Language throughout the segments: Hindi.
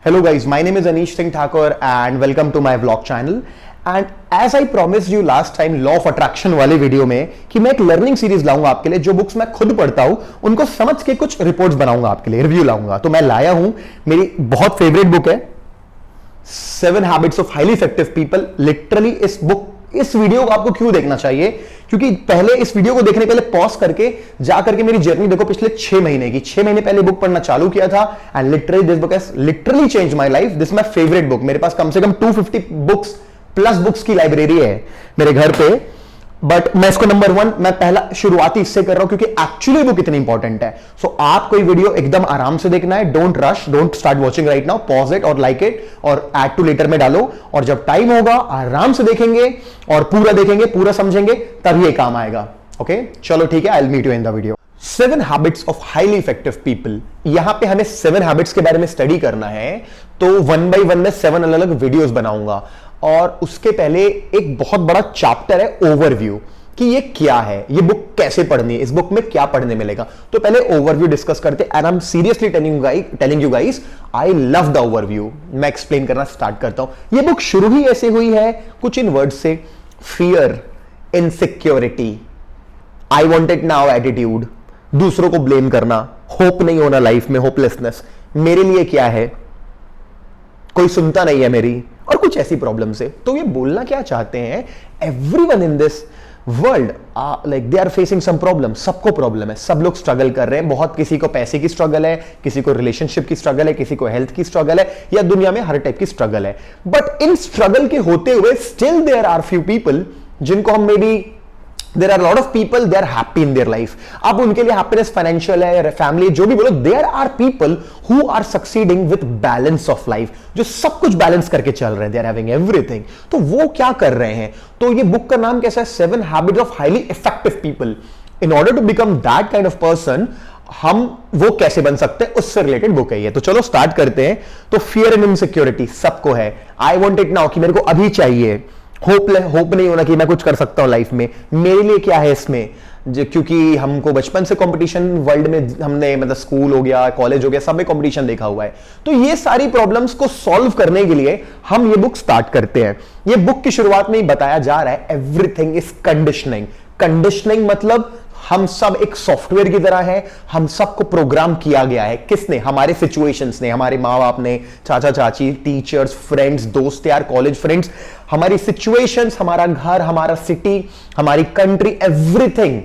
Hello guys, my name is Anish Singh Thakur and welcome to my vlog channel. And as I promised you last time law of attraction वाले वीडियो में कि मैं एक लर्निंग सीरीज लाऊंगा आपके लिए, जो बुक्स मैं खुद पढ़ता हूं उनको समझ के कुछ रिपोर्ट्स बनाऊंगा आपके लिए, रिव्यू लाऊंगा। तो मैं लाया हूं, मेरी बहुत फेवरेट बुक है 7 habits of highly effective people. Literally इस वीडियो को आपको क्यों देखना चाहिए, क्योंकि पहले इस वीडियो को देखने पहले पॉज करके जा करके मेरी जर्नी देखो पिछले 6 महीने की। 6 महीने पहले बुक पढ़ना चालू किया था and literally this book has literally change my life. This my favourite book. मेरे पास कम से कम 250 बुक्स प्लस बुक्स की लाइब्रेरी है मेरे घर पे, बट मैं इसको नंबर 1 मैं पहला शुरुआती इससे कर रहा हूं क्योंकि एक्चुअली बुक इतनी इंपॉर्टेंट है। सो आप कोई वीडियो एकदम आराम से देखना है, don't rush, don't start watching right now, pause it और लाइक इट और ऐड टू लेटर में डालो, और जब टाइम होगा आराम से देखेंगे और पूरा देखेंगे, पूरा समझेंगे, तब ये काम आएगा। ओके चलो ठीक है, I will meet you in the video. 7 habits of highly effective people. यहां पे हमें 7 हैबिट्स के बारे में स्टडी करना है, तो 1 बाय 1 में 7 अलग अलग वीडियोस बनाऊंगा। और उसके पहले एक बहुत बड़ा चैप्टर है ओवरव्यू, कि ये क्या है, ये बुक कैसे पढ़नी है, इस बुक में क्या पढ़ने मिलेगा। तो पहले ओवरव्यू डिस्कस करते हैं and I am seriously telling you guys I love the overview. मैं एक्सप्लेन करना स्टार्ट करता हूं। ये बुक शुरू ही ऐसे हुई है कुछ इन वर्ड से, fear, insecurity, I want it now attitude, दूसरों को ब्लेम करना, होप नहीं होना लाइफ में, होपलेसनेस, मेरे लिए क्या है, कोई सुनता नहीं है मेरी, और कुछ ऐसी प्रॉब्लम से। तो ये बोलना क्या चाहते हैं, everyone in this world like they are facing some problem. सबको प्रॉब्लम है, सब लोग स्ट्रगल कर रहे हैं बहुत। किसी को पैसे की स्ट्रगल है, किसी को रिलेशनशिप की स्ट्रगल है, किसी को हेल्थ की स्ट्रगल है, या दुनिया में हर टाइप की स्ट्रगल है। बट इन स्ट्रगल के होते हुए still there are few people जिनको हम maybe there are a lot of people they are happy in their life। अब उनके लिए happiness financial है, फैमिली, जो भी बोलो, there are people who are succeeding with balance of life, जो सब कुछ बैलेंस करके चल रहे हैं, they are having everything। तो वो क्या कर रहे हैं, तो ये बुक का नाम कैसा है, 7 habits of highly effective people. In order to become that kind of person, हम वो कैसे बन सकते हैं, उससे रिलेटेड बुक है ये। तो चलो स्टार्ट करते हैं। तो फियर एंड इनसिक्योरिटी सबको है, आई वांट इट नाउ, कि मेरे को अभी चाहिए, होप नहीं होना कि मैं कुछ कर सकता हूं लाइफ में, मेरे लिए क्या है इसमें, क्योंकि हमको बचपन से कंपटीशन वर्ल्ड में, हमने मतलब स्कूल हो गया, कॉलेज हो गया, सब में कंपटीशन देखा हुआ है। तो ये सारी प्रॉब्लम्स को सॉल्व करने के लिए हम ये बुक स्टार्ट करते हैं। ये बुक की शुरुआत में ही बताया जा रहा है एवरीथिंग इज कंडीशनिंग। कंडीशनिंग मतलब हम सब एक सॉफ्टवेयर की तरह है, हम सबको प्रोग्राम किया गया है। किसने, हमारे सिचुएशंस ने, हमारे माँ बाप ने, चाचा चाची, टीचर्स, फ्रेंड्स, दोस्त यार, कॉलेज फ्रेंड्स, हमारी सिचुएशंस, हमारा घर, हमारा सिटी, हमारी country, everything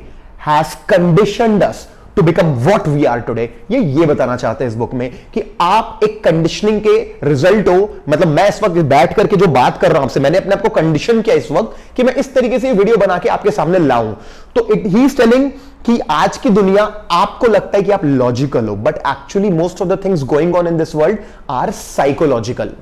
has conditioned us to become what we are today. ये बताना चाहते हैं इस बुक में कि आप एक कंडीशनिंग के रिजल्ट हो। मतलब मैं इस वक्त बैठ करके जो बात कर रहा हूं आपसे, मैंने अपने आप को कंडीशन किया इस वक्त कि मैं इस तरीके से वीडियो बना के आपके सामने लाऊं। तो ही इज टेलिंग कि आज की दुनिया, आपको लगता है कि आप लॉजिकल हो, but actually most of the things going on in this world are psychological.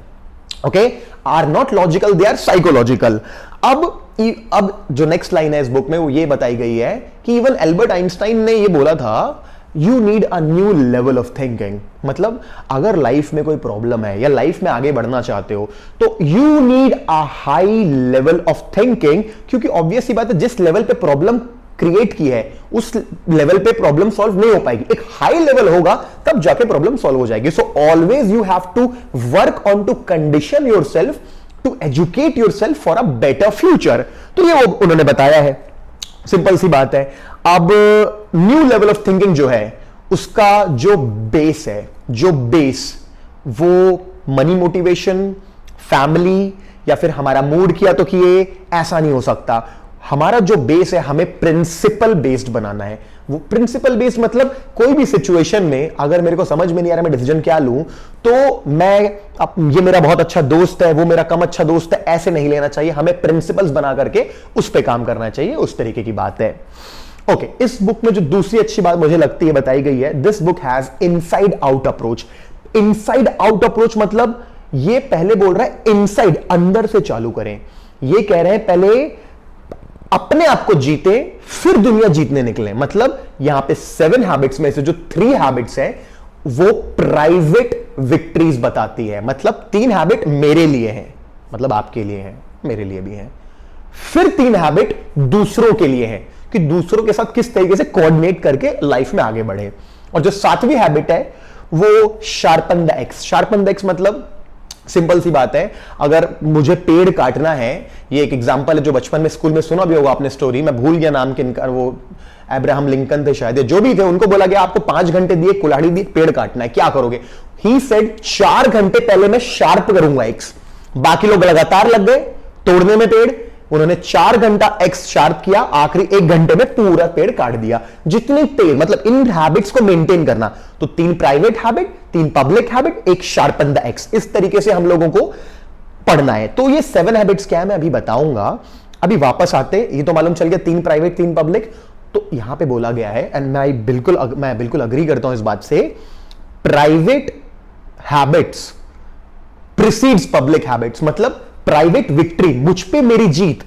Okay, are not logical, they are psychological. अब जो नेक्स्ट लाइन है इस बुक में वो ये बताई गई है कि इवन एल्बर्ट आइंस्टाइन ने ये बोला था, you need a new level of thinking. मतलब अगर लाइफ में कोई प्रॉब्लम है या लाइफ में आगे बढ़ना चाहते हो, तो you need a high level of thinking, क्योंकि ऑब्वियस सी बात है, जिस लेवल पे प्रॉब्लम क्रिएट की है उस लेवल पे प्रॉब्लम सॉल्व नहीं हो पाएगी। एक हाई लेवल होगा तब जाके प्रॉब्लम सॉल्व हो जाएगी। So always you have to work on to condition yourself, to educate yourself for a better future. तो ये वो उन्होंने बताया है, सिंपल सी बात है। अब न्यू लेवल ऑफ थिंकिंग जो है, उसका जो बेस है, वो मनी मोटिवेशन, फैमिली, या फिर हमारा मूड किया तो किए, ऐसा नहीं हो सकता। हमारा जो बेस है, हमें प्रिंसिपल बेस्ड बनाना है। वो प्रिंसिपल बेस्ड मतलब कोई भी सिचुएशन में अगर मेरे को समझ में नहीं आ रहा मैं डिसीजन क्या लूं, तो ये मेरा बहुत अच्छा दोस्त है, वो मेरा कम अच्छा दोस्त है, ऐसे नहीं लेना चाहिए। हमें प्रिंसिपल्स बना करके उस पर काम करना चाहिए, उस तरीके की बात है। ओके, इस बुक में जो दूसरी अच्छी बात मुझे लगती है बताई गई है, this book has inside out approach. Inside out approach मतलब ये पहले बोल रहा है इनसाइड, अंदर से चालू करें। ये कह रहे हैं पहले अपने आप को जीते, फिर दुनिया जीतने निकले। मतलब यहां पे 7 हैबिट्स में से जो 3 हैबिट्स है वो प्राइवेट विक्ट्रीज बताती है। मतलब 3 हैबिट मेरे लिए हैं, मतलब आपके लिए हैं, मेरे लिए भी हैं। फिर 3 हैबिट दूसरों के लिए हैं, कि दूसरों के साथ किस तरीके से कोऑर्डिनेट करके लाइफ में आगे बढ़े। और जो 7वीं हैबिट है वो sharpen the x. Sharpen the x मतलब सिंपल सी बात है, अगर मुझे पेड़ काटना है, ये एक एग्जांपल है जो बचपन में स्कूल में सुना भी होगा आपने स्टोरी, मैं भूल गया नाम किनका, वो अब्राहम लिंकन थे शायद, जो भी थे, उनको बोला गया आपको 5 घंटे दिए, कुल्हाड़ी दी, पेड़ काटना है, क्या करोगे? ही सेड 4 घंटे पहले मैं शार्प करूंगा एक्स। बाकी लोग लगातार लग गए तोड़ने में पेड़, उन्होंने 4 घंटा एक्स शार्प किया, आखिरी 1 घंटे में पूरा पेड़ काट दिया। जितने पेड़, मतलब इन हैबिट्स को मेंटेन करना, तो 3 private habit, 3 public habit, 1 sharpen the axe, इस तरीके से हम लोगों को पढ़ना है। तो ये 7 हैबिट्स क्या है मैं अभी बताऊंगा। अभी वापस आते, ये तो मालूम चल गया 3 प्राइवेट 3 पब्लिक। तो यहां पे बोला गया है, एंड मैं बिल्कुल अग्री करता हूं इस बात से, private habits precedes public habits. मतलब प्राइवेट विक्ट्री, मुझ पे मेरी जीत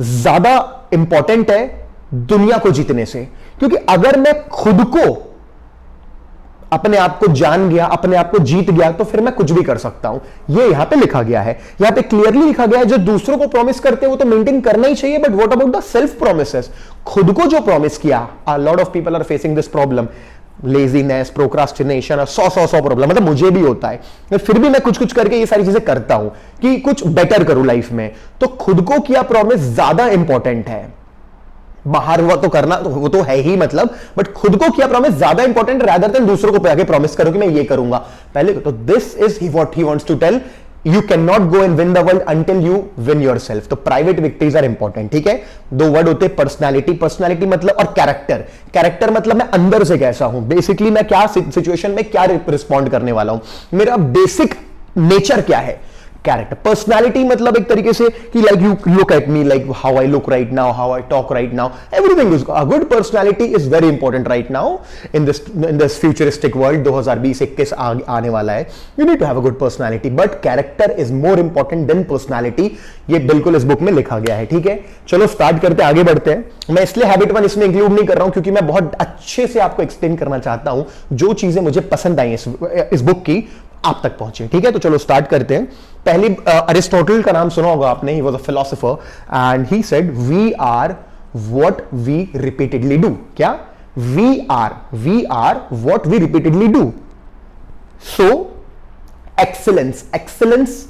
ज्यादा इंपॉर्टेंट है दुनिया को जीतने से। क्योंकि अगर मैं खुद को, अपने आप को जान गया, अपने आप को जीत गया, तो फिर मैं कुछ भी कर सकता हूं। ये यहां पे लिखा गया है, यहां पे क्लियरली लिखा गया है, जो दूसरों को प्रॉमिस करते हैं वो तो मेंटेन करना ही चाहिए, but what about the self promises? खुद को जो प्रॉमिस किया, a lot of people are facing this problem, laziness, procrastination और 100 प्रॉब्लम, मतलब मुझे भी होता है, फिर भी मैं कुछ करके ये सारी चीजें करता हूं कि कुछ बेटर करूं लाइफ में। तो खुद को किया प्रॉमिस ज्यादा इंपॉर्टेंट है, बाहर हुआ तो करना वो तो है ही, मतलब, बट खुद को किया प्रॉमिस ज्यादा इंपॉर्टेंट रादर देन दूसरों को आगे प्रॉमिस करो कि मैं ये करूंगा पहले। तो this is what he wants to tell, you can not go and win the world until you win yourself. तो प्राइवेट विक्ट्रीज आर इंपॉर्टेंट, ठीक है। 2 वर्ड होते हैं, पर्सनैलिटी, पर्सनैलिटी मतलब, और कैरेक्टर। कैरेक्टर मतलब मैं अंदर से कैसा हूं, बेसिकली मैं क्या सिचुएशन में क्या रिस्पॉन्ड करने वाला हूं, मेरा बेसिक नेचर क्या है। कैरेक्टर, पर्सनालिटी मतलब एक तरीके से कि like you look at me, like how I look right now, how I talk right now, everything is a good personality is very important right now in this futuristic world. 2020-21 आने वाला है, you need to have a good personality, but character is more important than personality. ये बिल्कुल इस बुक में लिखा गया है, ठीक है। चलो स्टार्ट करते हैं, आगे बढ़ते हैं। मैं इसलिए हैबिट 1 इसमें इंक्लूड नहीं कर रहा हूं क्योंकि मैं बहुत अच्छे से आपको एक्सप्लेन करना चाहता हूं, जो चीजें मुझे पसंद आई इस बुक की आप तक पहुंचे, ठीक है। तो चलो स्टार्ट करते हैं। पहली, अरिस्टोटल का नाम सुना होगा आपने, he was a philosopher and he said we are what we repeatedly do. क्या? We are what we repeatedly do. So excellence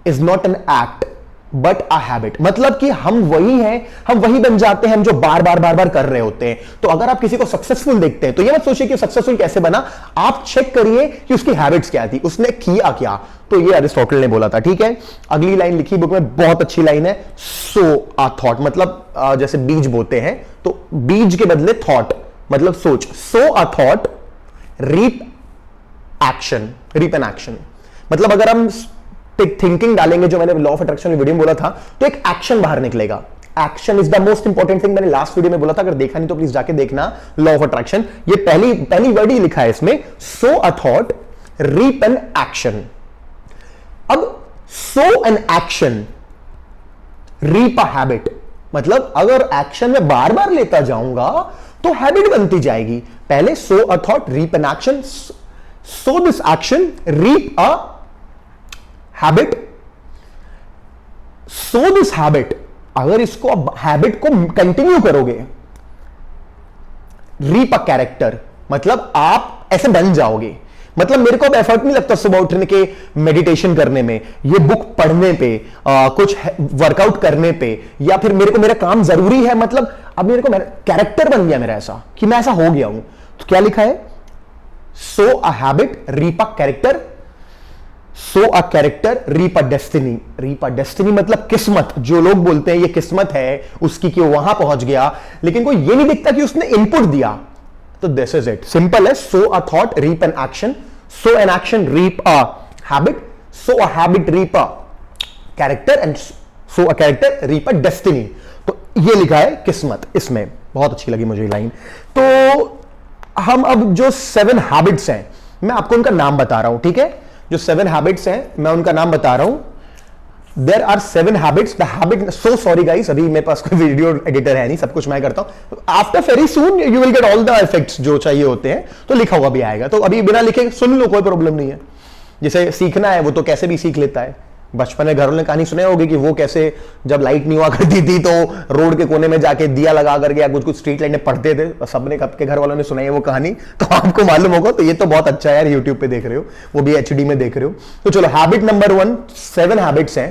is not an act but a habit. मतलब कि हम वही हैं, हम वही बन जाते हैं हम जो बार बार कर रहे होते हैं। तो अगर आप किसी को सक्सेसफुल देखते हैं तो ये मत सोचिए कि सक्सेसफुल कैसे बना, आप चेक करिए कि उसकी हैबिट्स क्या थी, उसने किया क्या। तो ये अरिस्टोटल ने बोला था, ठीक है। अगली लाइन लिखी बुक में, बहुत अच्छी लाइन है, सो अ थॉट। मतलब जैसे बीज बोते हैं तो बीज के बदले थॉट मतलब सोच। Sow a thought, reap an action. मतलब अगर हम थिंकिंग डालेंगे, जो मैंने लॉ ऑफ अट्रैक्शन वीडियो में बोला था, तो एक एक्शन बाहर निकलेगा। Action is the most important thing, मैंने लास्ट वीडियो में बोला था, अगर देखा नहीं तो प्लीज जाके देखना, लॉ ऑफ अट्रैक्शन। ये पहली वर्ड ही लिखा है इसमें, sow a thought, reap an action. अब sow an action, reap a habit, मतलब अगर एक्शन में बार बार लेता जाऊंगा तो हैबिट बनती जाएगी। पहले sow a thought, reap an action, sow this action, reap a habit, sow this habit. अगर इसको हैबिट को कंटिन्यू करोगे, रीप अ कैरेक्टर, मतलब आप ऐसे बन जाओगे। मतलब मेरे को अब एफर्ट नहीं लगता सुबह उठने के मेडिटेशन करने में, ये बुक पढ़ने पे, कुछ वर्कआउट करने पे, या फिर मेरे को मेरा काम जरूरी है। मतलब अब मेरे को कैरेक्टर बन गया मेरा ऐसा कि मैं ऐसा हो गया हूं। तो क्या लिखा है? Sow a habit, reap a character, sow a character, reap a destiny. Reap a destiny मतलब किस्मत। जो लोग बोलते हैं ये किस्मत है उसकी कि वो वहां पहुंच गया, लेकिन कोई ये नहीं दिखता कि उसने इनपुट दिया। तो दिस इज इट, सिंपल है। Sow a thought, reap an action, sow an action, reap a habit, sow a habit, reap a character, and sow a character, reap a destiny. तो ये लिखा है किस्मत इसमें, बहुत अच्छी लगी मुझे लाइन। तो हम अब जो 7 हैबिट्स हैं, मैं आपको उनका नाम बता रहा हूं, ठीक है। जो 7 हैबिट्स हैं मैं उनका नाम बता रहा हूं। There are 7 habits. The habit, so sorry guys, अभी मेरे पास कोई वीडियो एडिटर है नहीं, सब कुछ मैं करता हूं। After very soon you will get all the effects जो चाहिए होते हैं, तो लिखा हुआ भी आएगा। तो अभी बिना लिखे सुन लो, कोई प्रॉब्लम नहीं है। जिसे सीखना है वो तो कैसे भी सीख लेता है, बचपन में घरों ने कहानी सुने होगी कि वो कैसे जब लाइट नहीं हुआ करती थी तो रोड के कोने में जाके दिया लगा करके या कुछ कुछ स्ट्रीट लाइट में पढ़ते थे। सबने आपके घर वालों ने सुनाई है वो कहानी, तो आपको मालूम होगा। तो ये तो बहुत अच्छा है यार, यूट्यूब पे देख रहे हो, वो भी एचडी में देख रहे हो। तो चलो हैबिट नंबर 1, 7 हैबिट्स हैं।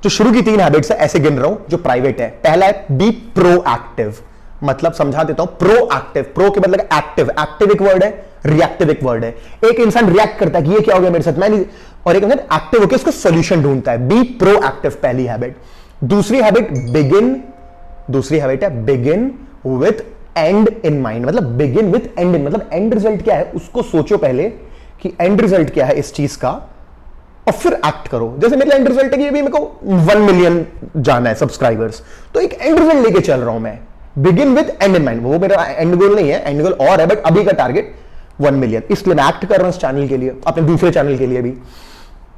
जो शुरू की 3 हैबिट्स है ऐसे गिन रहा हूं जो प्राइवेट है। पहला है बी प्रोएक्टिव, मतलब समझा देता हूं, प्रोएक्टिव, प्रो के मतलब एक्टिव, एक्टिव एक वर्ड है, रिएक्टिव एक वर्ड है। एक इंसान रिएक्ट करता है कि ये क्या हो गया मेरे साथ, मैं नहीं, और एक इंसान एक्टिव होकर उसको सॉल्यूशन ढूंढता है। बी प्रोएक्टिव पहली हैबिट। दूसरी हैबिट है begin with and in mind, मतलब बिगिन विथ एंड इन, मतलब एंड रिजल्ट क्या है उसको सोचो पहले कि एंड रिजल्ट क्या है इस चीज का, और फिर एक्ट करो। जैसे मेरा एंड रिजल्ट है कि अभी मेरे को 1 मिलियन जाना है सब्सक्राइबर्स, तो एक एंड रिजल्ट लेके चल रहा हूं मैं, begin with end in mind. वो मेरा एंड गोल नहीं है, एंड गोल और है, बट अभी का टारगेट 1 मिलियन, इसलिए मैं एक्ट कर रहा हूं इस चैनल के लिए, अपने दूसरे चैनल के लिए भी।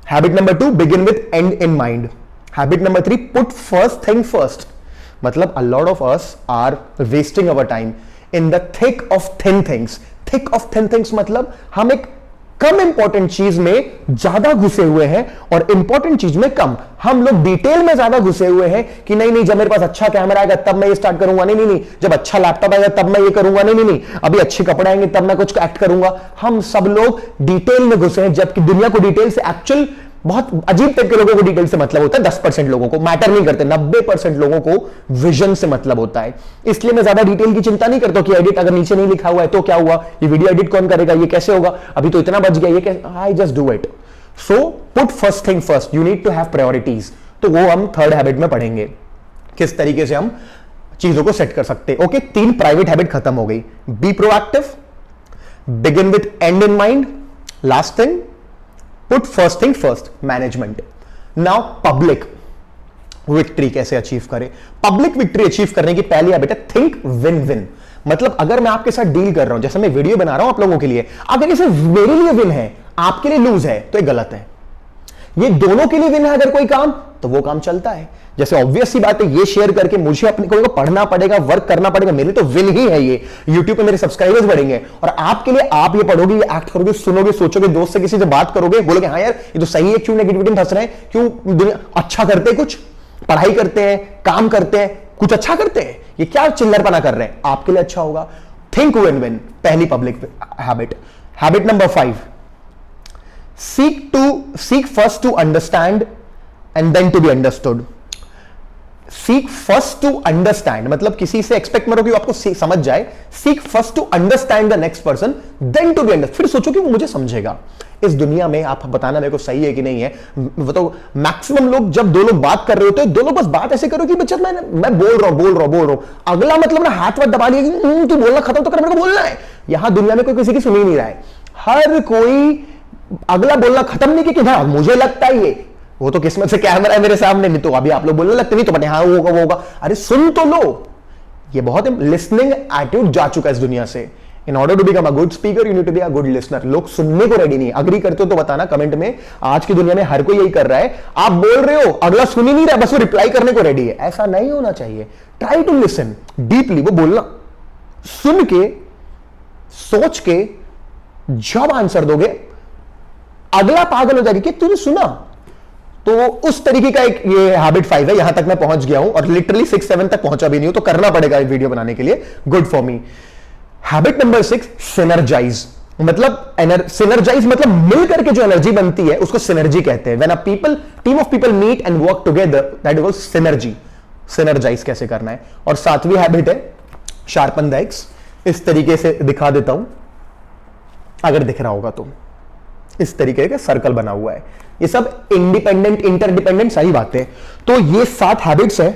Habit number 2 begin with end in mind. Habit number 3 put first thing first, मतलब a lot of us are wasting our time in the thick of thin things. Thick of thin things मतलब हम एक कम इंपॉर्टेंट चीज में ज्यादा घुसे हुए हैं और इंपॉर्टेंट चीज में कम। हम लोग डिटेल में ज्यादा घुसे हुए हैं कि नहीं जब मेरे पास अच्छा कैमरा आएगा तब मैं ये स्टार्ट करूंगा, नहीं, जब अच्छा लैपटॉप आएगा तब मैं ये करूंगा, नहीं, अभी अच्छे कपड़े आएंगे तब मैं कुछ एक्ट करूंगा। हम सब लोग डिटेल में घुसे हैं, जबकि दुनिया को डिटेल से एक्चुअल बहुत अजीब टाइप के लोगों को डिटेल से मतलब होता है। 10% लोगों को मैटर नहीं करते, 90% लोगों को विजन से मतलब होता है। इसलिए मैं ज्यादा डिटेल की चिंता नहीं करता कि एडिट अगर नीचे नहीं लिखा हुआ है तो क्या हुआ, ये वीडियो एडिट कौन करेगा, ये कैसे होगा, अभी तो इतना बच गया, ये कैसे, I just do it. So put first thing first, you need to have priorities. तो वो हम 3rd हैबिट में पढ़ेंगे, किस तरीके से हम चीजों को सेट कर सकते हैं। ओके, 3 प्राइवेट हैबिट खत्म हो गई। Be proactive, begin with end in mind, last thing put first thing first, management. Now public victory कैसे अचीव करें। पब्लिक विक्ट्री अचीव करने की पहली हैबिट है थिंक विन विन। मतलब अगर मैं आपके साथ डील कर रहा हूं, जैसे मैं वीडियो बना रहा हूं आप लोगों के लिए, अगर इसे मेरे लिए विन है आपके लिए लूज है तो ये गलत है। ये दोनों के लिए विन है अगर कोई काम, तो वो काम चलता है। जैसे ऑब्वियस सी बात है, ये शेयर करके मुझे अपने को पढ़ना पड़ेगा, वर्क करना पड़ेगा, मेरे लिए तो विन ही है ये। YouTube पे मेरे सब्सक्राइबर्स बढ़ेंगे और आपके लिए आप ये पढ़ोगे, ये एक्ट करोगे, सुनोगे, सोचोगे, दोस्त से किसी से बात करोगे, बोलोगे हाँ यार ये तो सही है, क्यों नेगेटिविटी में फंस रहे हैं, क्यों दुनिया अच्छा करते हैं, कुछ पढ़ाई करते हैं, काम करते हैं, कुछ अच्छा करते हैं, ये क्या चिल्लरपना कर रहे हैं, आपके लिए अच्छा होगा। थिंक विन विन, पहली public habit. Habit number 5 seek first to understand and then to be understood। Seek first to understand मतलब किसी से एक्सपेक्ट मत करो कि वो आपको समझ जाए। Seek first to understand the next person then to be understand, फिर सोचो कि वो मुझे समझेगा। इस दुनिया में आप बताना मेरे को सही है कि नहीं है, वो तो मैक्सिमम लोग जब दो लोग बात कर रहे होते हैं, दो लोग बस बात ऐसे करो कि बच्चा मैं बोल रहा हूं, अगला मतलब ना हाथ वाथ दबा लिया तू बोलना खत्म तो कर, मेरे को बोलना है। यहां दुनिया में कोई किसी की सुन ही नहीं रहा है, हर कोई अगला बोलना खत्म नहीं किया कि भाई मुझे लगता है ये, वो तो किस्मत से कैमरा है मेरे सामने, नहीं तो अभी आप लोग बोलने लगते नहीं तो बने हाँ वो होगा। अरे सुन तो लो, ये बहुत लिसनिंग एटीट्यूड जा चुका है इस दुनिया से। In order to become a good speaker you need to be a good listener. लोग सुनने को रेडी नहीं। अग्री करते हो तो बताना कमेंट में। आज की दुनिया में हर कोई यही कर रहा है, आप बोल रहे हो अगला सुन ही नहीं रहा, बस वो रिप्लाई करने को रेडी है। ऐसा नहीं होना चाहिए। ट्राई टू लिसन डीपली, वो बोलना सुन के सोच के जब आंसर दोगे अगला पागल हो जाएगा कि तूने सुना। तो उस तरीके का एक ये हैबिट 5 है। यहां तक मैं पहुंच गया हूं और लिटरली 6-7 तक पहुंचा भी नहीं हूं, तो करना पड़ेगा वीडियो बनाने के लिए। Good for me. Habit number 6 synergise. मतलब सिनर्जाइज मतलब मिल करके जो एनर्जी बनती है उसको सिनर्जी कहते हैं। When a team of people meet and work together that is synergy. Synergise कैसे करना है। और 7वीं हैबिट है शार्पन द एक्स। इस तरीके से दिखा देता हूं, अगर दिख रहा होगा तो इस तरीके का सर्कल बना हुआ है। ये सब इंडिपेंडेंट इंटरडिपेंडेंट सारी बातें। तो ये 7 हैबिट्स है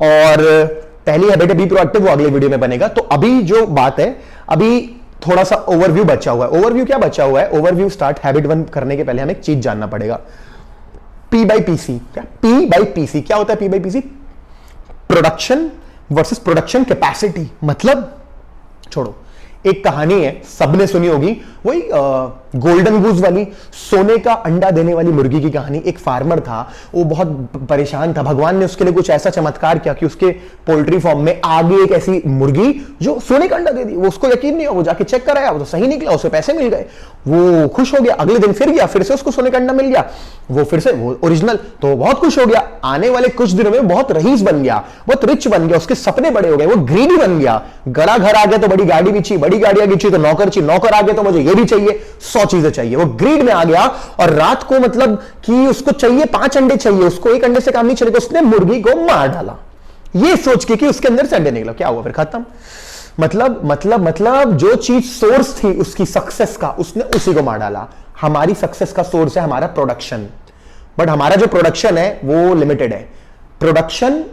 और पहली हैबिट है बी प्रोएक्टिव, वो अगले वीडियो में बनेगा। तो अभी जो बात है, अभी थोड़ा सा ओवरव्यू बचा हुआ है। ओवरव्यू क्या बचा हुआ है, ओवरव्यू स्टार्ट हैबिट 1 करने के पहले हमें एक चीज जानना पड़ेगा। P/PC क्या, P/PC क्या होता है? P/PC production versus production capacity. मतलब छोड़ो, एक कहानी है सबने सुनी होगी, वही गोल्डन गूज वाली, सोने का अंडा देने वाली मुर्गी की कहानी। एक फार्मर था, वो बहुत परेशान था, भगवान ने उसके लिए कुछ ऐसा चमत्कार किया कि उसके पोल्ट्री फार्म में आगे एक ऐसी मुर्गी जो सोने का अंडा दे दी। वो उसको यकीन नहीं हुआ, वो जाके चेक कराया, वो तो सही निकला, उसे पैसे मिल गए, वो खुश हो गया। अगले दिन फिर गया, फिर से उसको सोने का अंडा मिल गया, वो फिर से वो ओरिजिनल, तो बहुत खुश हो गया। आने वाले कुछ दिनों में बहुत रईस बन गया, बहुत रिच बन गया, उसके सपने बड़े हो गए, वो ग्रीडी बन गया। बड़ा घर आ गया तो बड़ी गाड़ी भी चाहिए, बड़ी गाड़ियां भी चाहिए तो नौकर चाहिए, नौकर आ गया तो मुझे ये भी चाहिए, 100 चीजें चाहिए। वो ग्रीड में आ गया और रात को मतलब कि उसको चाहिए 5 अंडे चाहिए, उसको एक अंडे से काम नहीं चलेगा, उसने मुर्गी को मार डाला, ये सोच के कि उसके अंदर से अंडे निकला। क्या हुआ फिर? खत्म। मतलब जो चीज सोर्स थी उसकी सक्सेस का, उसने उसी को मार डाला। हमारी सक्सेस का सोर्स है हमारा प्रोडक्शन, बट हमारा जो प्रोडक्शन है वो लिमिटेड है। प्रोडक्शन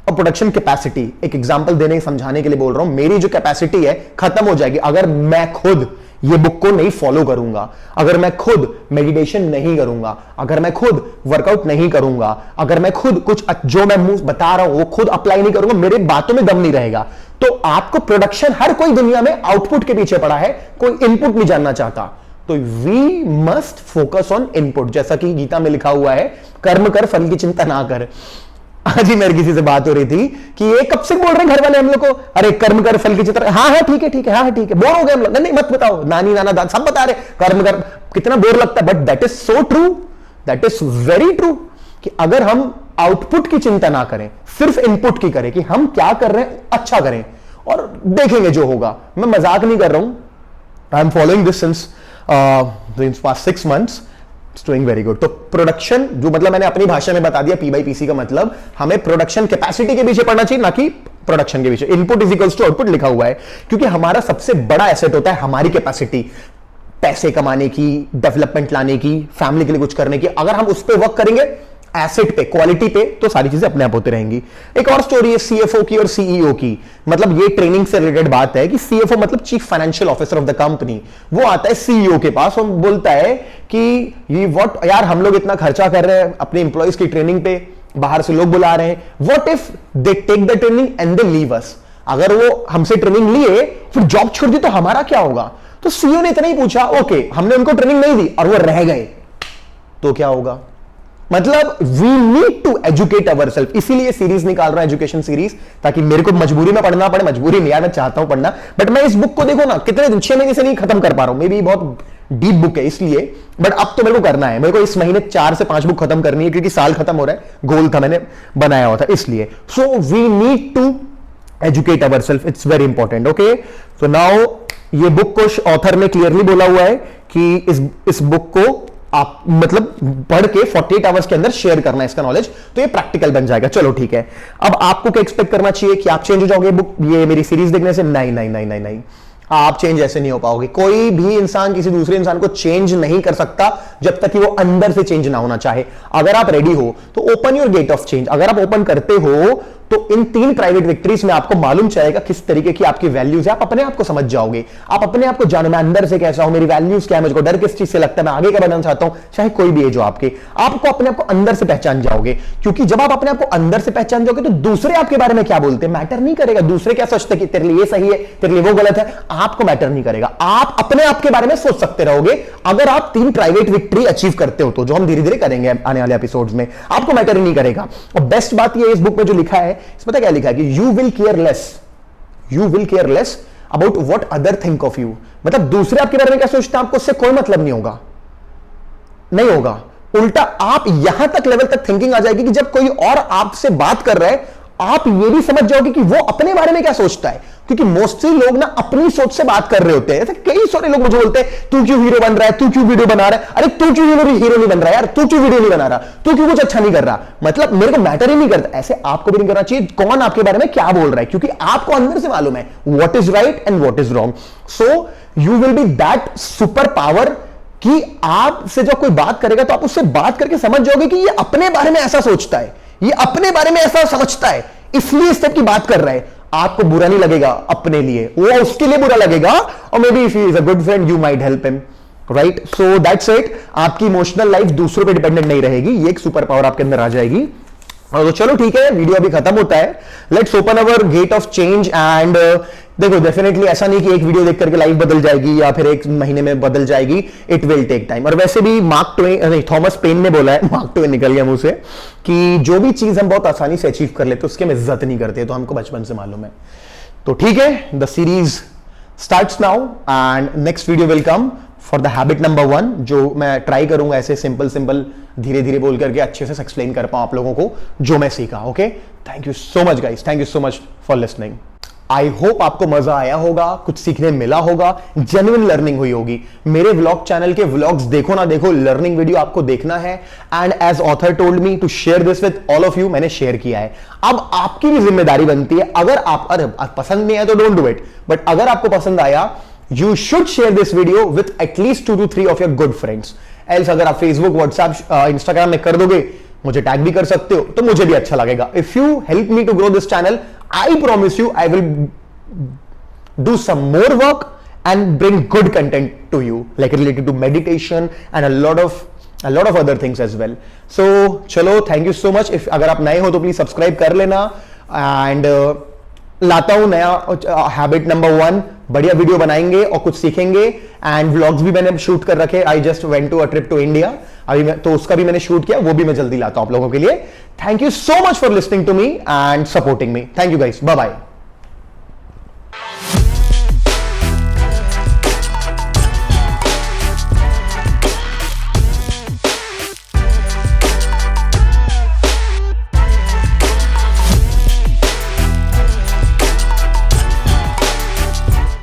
और प्रोडक्शन कैपेसिटी, एक एग्जांपल देने समझाने के लिए बोल रहा हूं। मेरी जो कैपेसिटी है खत्म हो जाएगी अगर मैं खुद ये बुक को नहीं फॉलो करूंगा, अगर मैं खुद मेडिटेशन नहीं करूंगा, अगर मैं खुद वर्कआउट नहीं करूंगा, अगर मैं खुद कुछ जो मैं मुंह बता रहा हूं वो खुद अप्लाई नहीं करूंगा, मेरे बातों में दम नहीं रहेगा। तो आपको प्रोडक्शन, हर कोई दुनिया में आउटपुट के पीछे पड़ा है, कोई इनपुट नहीं जानना चाहता। तो we must focus on input, जैसा कि गीता में लिखा हुआ है, कर्म कर फल की चिंता ना कर। आज ही मेरे किसी से बात हो रही थी कि ये कब से बोल रहे हैं घर वाले हम लोग को, अरे कर्म कर फल की चिंता, हाँ हाँ ठीक है ठीक है, हाँ ठीक है, बोर हो गए हम लोग, नहीं मत बताओ, नानी नाना दादा सब बता रहे कर्म कर, कितना बोर लगता है। But that is so true, that is very true कि अगर हम आउटपुट की चिंता ना करें, सिर्फ इनपुट की करें कि हम क्या कर रहे हैं अच्छा करें और देखेंगे जो होगा। मैं मजाक नहीं कर रहा हूं, I am following this since past 6 months, doing very good. तो प्रोडक्शन, जो मतलब मैंने अपनी भाषा में बता दिया, P/PC का मतलब हमें प्रोडक्शन कैपेसिटी के पीछे पड़ना चाहिए, ना कि प्रोडक्शन के पीछे। Input is equals to output लिखा हुआ है, क्योंकि हमारा सबसे बड़ा एसेट होता है हमारी कैपेसिटी, पैसे कमाने की, डेवलपमेंट लाने की, फैमिली के लिए कुछ करने की। अगर हम उस पर वर्क करेंगे, एसेट पे, क्वालिटी पे, तो सारी चीजें अपने आप होती रहेंगी। एक और स्टोरी है CFO की और CEO की, मतलब ये ट्रेनिंग से रिलेटेड बात है कि CFO मतलब chief financial officer of the company, वो आता है CEO के पास और बोलता है कि ये व्हाट यार, हम लोग इतना खर्चा कर रहे हैं अपने एम्प्लॉइज की ट्रेनिंग पे, बाहर से लोग बुला रहे हैं, what if they take the training and they leave us. अगर वो हमसे ट्रेनिंग लिए फिर जॉब छोड़ दी तो हमारा क्या होगा? तो CEO ने इतना ही पूछा, ओके हमने उनको ट्रेनिंग नहीं दी और वो रह गए तो क्या होगा? मतलब we need to educate ourself. इसीलिए सीरीज निकाल रहा हूं, एजुकेशन सीरीज, ताकि मेरे को मजबूरी में पढ़ना पड़े। मजबूरी नहीं यार, मैं चाहता हूं पढ़ना, बट मैं इस बुक को देखो ना कितने दिन, 6 महीने से नहीं खत्म कर पा रहा हूं। मे बी बहुत डीप बुक है इसलिए, बट अब तो मेरे को करना है। मेरे को इस महीने 4 से 5 बुक खत्म करनी है, क्योंकि साल खत्म हो रहा है, गोल था मैंने बनाया हुआ था इसलिए। So we need to educate ourself, it's very important. Okay, so now ये बुक को ऑथर ने क्लियरली बोला हुआ है कि इस बुक को आप मतलब पढ़ के 48 आवर्स के अंदर शेयर करना है इसका नॉलेज, तो ये प्रैक्टिकल बन जाएगा। चलो ठीक है, अब आपको क्या एक्सपेक्ट करना चाहिए कि आप चेंज हो जाओगे बुक, ये मेरी सीरीज देखने से? नहीं नहीं नहीं नहीं नहीं, आप चेंज ऐसे नहीं हो पाओगे। कोई भी इंसान किसी दूसरे इंसान को चेंज नहीं कर सकता जब तक कि वो अंदर से चेंज ना होना चाहे। अगर आप रेडी हो तो open your gate of change. अगर आप ओपन करते हो तो इन 3 प्राइवेट विक्ट्रीज में आपको मालूम चलेगा किस तरीके की आपकी वैल्यूज है। आप अपने आप को समझ जाओगे, आप अपने आप को जानो, मैं अंदर से कैसा हूं, मेरी वैल्यूज क्या है, मुझको डर किस चीज से लगता है, मैं आगे क्या बनना चाहता हूं, चाहे कोई भी एज हो आपके, आपको अपने आप को अंदर से पहचान जाओगे। क्योंकि जब आप अपने आप को अंदर से पहचान जाओगे तो दूसरे आपके बारे में क्या बोलते हैं मैटर नहीं करेगा। दूसरे क्या सोचते कि तेरे लिए ये सही है, तेरे लिए वो गलत है, आपको मैटर नहीं करेगा। आप अपने आप के बारे में सोच सकते रहोगे अगर आप 3 प्राइवेट विक्ट्री अचीव करते हो तो, जो हम धीरे धीरे करेंगे आने वाले एपिसोड्स में। आपको मैटर ही नहीं करेगा। और बेस्ट बात ये इस बुक में जो लिखा है, पता क्या लिखा है? You will care less about what other think of you। मतलब दूसरे आपके बारे में क्या सोचते हैं आपको उससे कोई मतलब नहीं होगा, नहीं होगा। उल्टा आप यहां तक लेवल तक थिंकिंग आ जाएगी कि जब कोई और आपसे बात कर रहा है, आप ये भी समझ जाओगे कि वो अपने बारे में क्या सोचता है। क्योंकि मोस्टली लोग ना अपनी सोच से बात कर रहे होते हैं। ऐसे कई सारे लोग मुझे बोलते हैं, तू क्यों हीरो बन रहा है, तू क्यों वीडियो बना रहा है, अरे तू क्यों हीरो नहीं बन रहा है यार, तू क्यों वीडियो नहीं बना रहा, तू क्यों कुछ अच्छा नहीं कर रहा, मतलब मेरे को मैटर ही नहीं करता। ऐसे आपको भी नहीं करना चाहिए कौन आपके बारे में क्या बोल रहा है, क्योंकि आपको अंदर से मालूम है what is right and what is wrong. So you will be that super power कि आपसे जब कोई बात करेगा तो आप उससे बात करके समझ जाओगे कि ये अपने बारे में ऐसा सोचता है, ये अपने बारे में ऐसा समझता है, इसलिए इस टाइप की बात कर रहा है। आपको बुरा नहीं लगेगा अपने लिए, वो उसके लिए बुरा लगेगा, और may be if he is a good friend you might help him, right. So that's it. आपकी इमोशनल लाइफ दूसरों पे डिपेंडेंट नहीं रहेगी, ये एक सुपर पावर आपके अंदर आ जाएगी। और तो चलो ठीक है, वीडियो अभी खत्म होता है। Let's open our gate of change and देखो डेफिनेटली ऐसा नहीं कि एक वीडियो देख करके लाइफ बदल जाएगी या फिर एक महीने में बदल जाएगी, इट विल टेक टाइम। और वैसे भी मार्क ट्वेन नहीं थॉमस पेन ने बोला है, मार्क ट्वेन निकल गया मुंह से, कि जो भी चीज हम बहुत आसानी से अचीव कर लेते उसकी हम इज्जत नहीं करते, तो हमको बचपन से मालूम है। तो ठीक है, the series starts now and next video will come for the habit number 1, जो मैं ट्राई करूंगा ऐसे सिंपल सिंपल धीरे धीरे बोल करके अच्छे से एक्सप्लेन कर पाऊं आप लोगों को जो मैं सीखा। Okay, thank you so much guys, thank you so much for listening. I hope आपको मजा आया होगा, कुछ सीखने मिला होगा, जेन्युइन लर्निंग हुई होगी। मेरे व्लॉग चैनल के व्लॉग्स देखो ना देखो, लर्निंग वीडियो आपको देखना है। And as author told me to share this with all of you, मैंने शेयर किया है। अब आपकी भी जिम्मेदारी बनती है, अगर आप पसंद नहीं आया तो डोंट डू इट, बट अगर आपको पसंद आया you should share this video with at least 2 to 3 of your good friends. Else अगर आप फेसबुक, व्हाट्सएप, इंस्टाग्राम में कर दोगे, मुझे टैग भी कर सकते हो, तो मुझे भी अच्छा लगेगा। If you help me to grow this channel, I promise you I will do some more work and bring good content to you, like related to meditation and a lot of other things as well. So चलो, thank you so much. If अगर आप नए हो तो प्लीज सब्सक्राइब कर लेना। एंड लाता हूं नया हैबिट नंबर 1, बढ़िया वीडियो बनाएंगे और कुछ सीखेंगे। एंड व्लॉग्स भी मैंने शूट कर रखे, I just went to a trip to India, अभी तो उसका भी मैंने शूट किया, वो भी मैं जल्दी लाता हूं आप लोगों के लिए। Thank you so much for listening to me and supporting me. Thank you guys, bye bye.